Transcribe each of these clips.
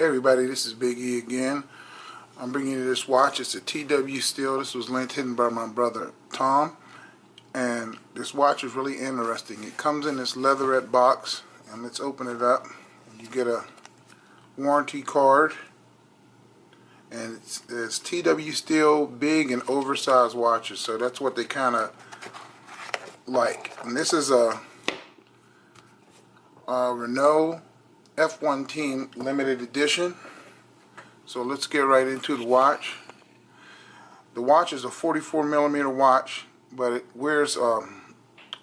Hey everybody, this is Big E again. I'm bringing you this watch. It's a TW Steel. This was lent in by my brother Tom, and this watch is really interesting. It comes in this leatherette box, and let's open it up. You get a warranty card, and it's TW Steel, big and oversized watches, so that's what they kind of like. And this is a Renault F1 Team limited edition. So let's get right into the watch. The watch is a 44mm watch, but it wears a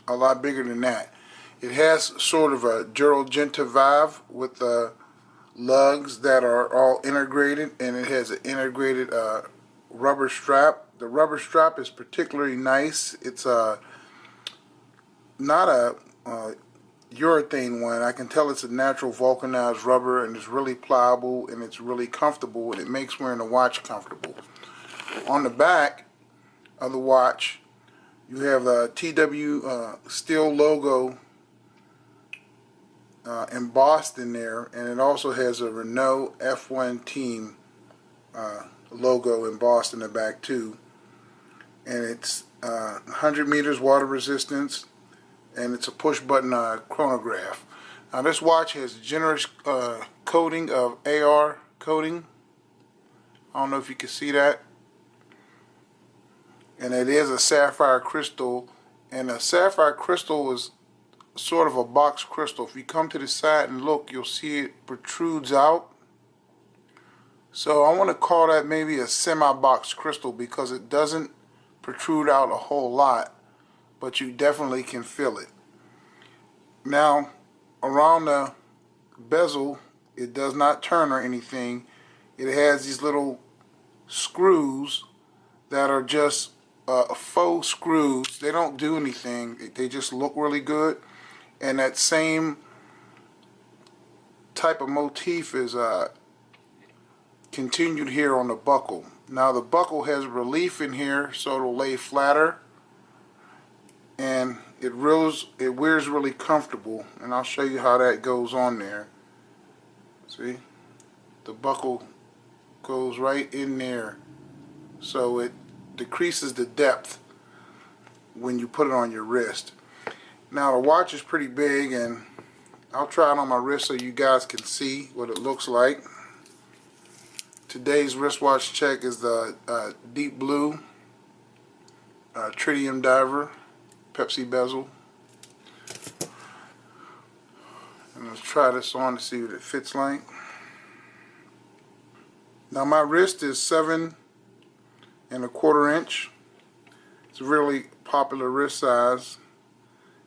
lot bigger than that. It has sort of a Durogenta valve with lugs that are all integrated, and it has an integrated rubber strap. The rubber strap is particularly nice. It's not a urethane one. I can tell it's a natural vulcanized rubber, and it's really pliable and it's really comfortable, and it makes wearing the watch comfortable. On the back of the watch you have the TW Steel logo embossed in there, and it also has a Renault F1 Team logo embossed in the back too, and it's 100 meters water resistance, and it's a push button chronograph. Now this watch has a generous coating of AR coating. I don't know if you can see that. And it is a sapphire crystal, and a sapphire crystal is sort of a box crystal. If you come to the side and look, you'll see it protrudes out. So I want to call that maybe a semi-box crystal, because it doesn't protrude out a whole lot, but you definitely can feel it. Now, around the bezel, it does not turn or anything. It has these little screws that are just faux screws. They don't do anything. They just look really good. And that same type of motif is continued here on the buckle. Now the buckle has relief in here, so it'll lay flatter, and it wears really comfortable, and I'll show you how that goes on there. See, the buckle goes right in there, so it decreases the depth when you put it on your wrist. Now the watch is pretty big, and I'll try it on my wrist so you guys can see what it looks like. Today's wristwatch check is the deep blue tritium diver Pepsi bezel. And let's try this on to see what it fits like. Now my wrist is 7¼ inch. It's a really popular wrist size,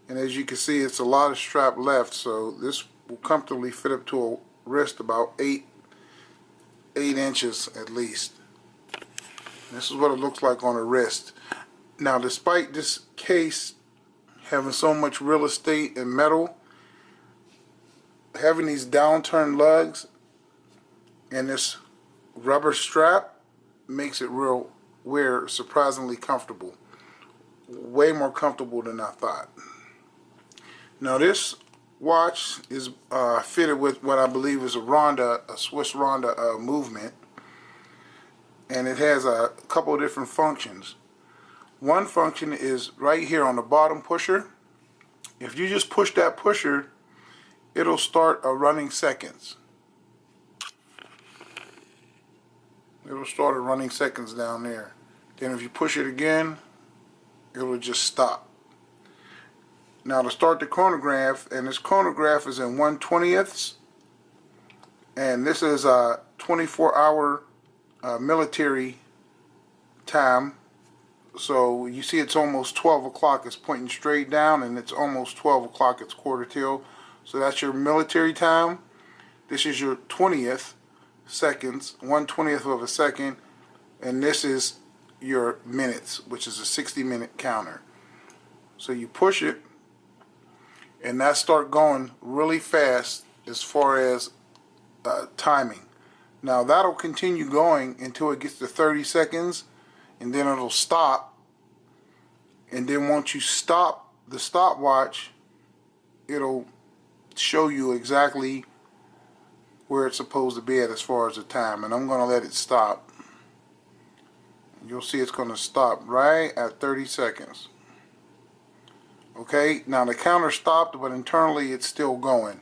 and as you can see, it's a lot of strap left, so this will comfortably fit up to a wrist about 8 inches at least. This is what it looks like on a wrist. Now, despite this case having so much real estate and metal, having these downturned lugs and this rubber strap makes it wear surprisingly comfortable. Way more comfortable than I thought. Now this watch is fitted with what I believe is a Swiss Ronda movement, and it has a couple of different functions. One function is right here on the bottom pusher. If you just push that pusher, it'll start running seconds. It'll start running seconds down there. Then if you push it again, it'll just stop. Now to start the chronograph, and this chronograph is in 1/20ths, and this is a 24-hour military time. So you see it's almost 12 o'clock. It's pointing straight down, and it's almost 12 o'clock. It's quarter till. So that's your military time. This is your 20th seconds, 1/20th of a second, and this is your minutes, which is a 60-minute counter. So you push it, and that start going really fast as far as timing. Now that'll continue going until it gets to 30 seconds, and then it'll stop. And then once you stop the stopwatch, it'll show you exactly where it's supposed to be at as far as the time, and I'm going to let it stop. You'll see it's going to stop right at 30 seconds. Okay, now the counter stopped, but internally it's still going.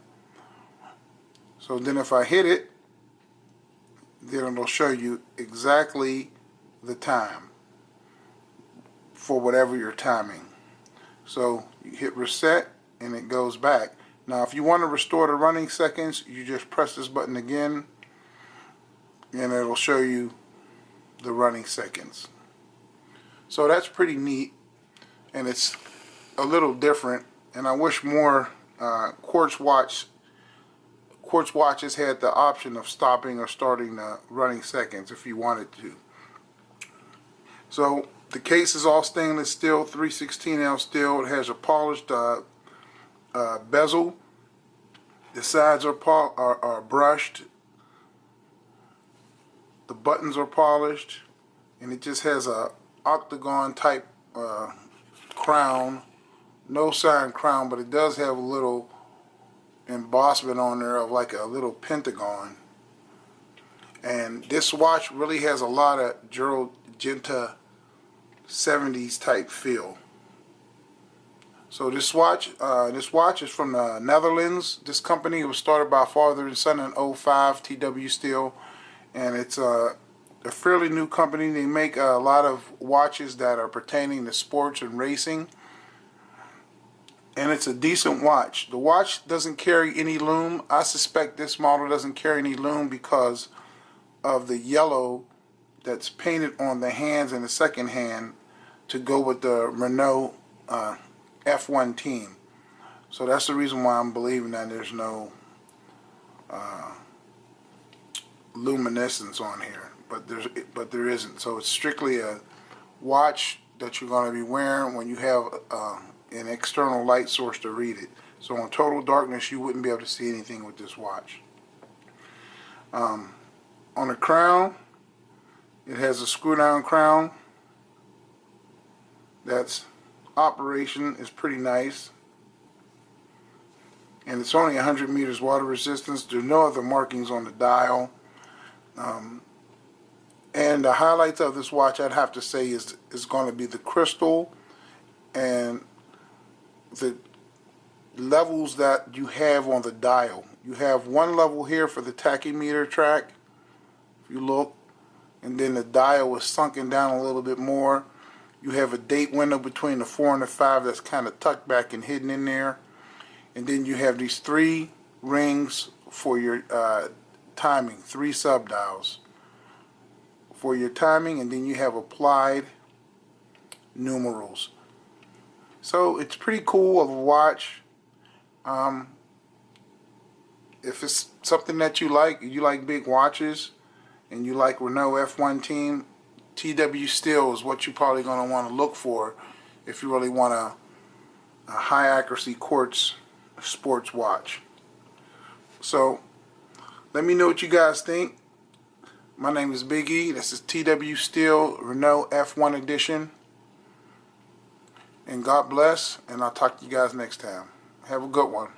So then if I hit it, then it'll show you exactly the time for whatever you're timing. So you hit reset and it goes back. Now if you want to restore the running seconds, you just press this button again and it'll show you the running seconds. So that's pretty neat, and it's a little different, and I wish more quartz watches had the option of stopping or starting the running seconds if you wanted to. So the case is all stainless steel, 3/16 steel. It has a polished bezel. The sides are brushed. The buttons are polished, and it just has a octagon type crown. No sign crown, but it does have a little embossment on there of like a little pentagon. And this watch really has a lot of Gerald Genta 70s type feel. So this watch is from the Netherlands. This company was started by father and son in 05, TW Steel, and it's a fairly new company. They make a lot of watches that are pertaining to sports and racing, and it's a decent watch. The watch doesn't carry any lume. I suspect this model doesn't carry any lume because of the yellow that's painted on the hands and the second hand to go with the Renault F1 team. So that's the reason why I'm believing that there's no luminescence on here, but there isn't. So it's strictly a watch that you're going to be wearing when you have an external light source to read it. So in total darkness you wouldn't be able to see anything with this watch. On the crown, it has a screw down crown. That's operation is pretty nice, and it's only 100 meters water resistance. There's no other markings on the dial. And the highlights of this watch, I'd have to say, is going to be the crystal and the levels that you have on the dial. You have one level here for the tachymeter track, if you look, and then the dial is sunken down a little bit more. You have a date window between the 4 and the 5 that's kind of tucked back and hidden in there. And then you have these 3 rings for your timing, 3 sub-dials for your timing, and then you have applied numerals. So it's pretty cool of a watch. If it's something that you like big watches, and you like Renault F1 team, TW Steel is what you're probably going to want to look for if you really want a high accuracy quartz sports watch. So let me know what you guys think. My name is Big E. This is TW Steel Renault F1 edition. And God bless, and I'll talk to you guys next time. Have a good one.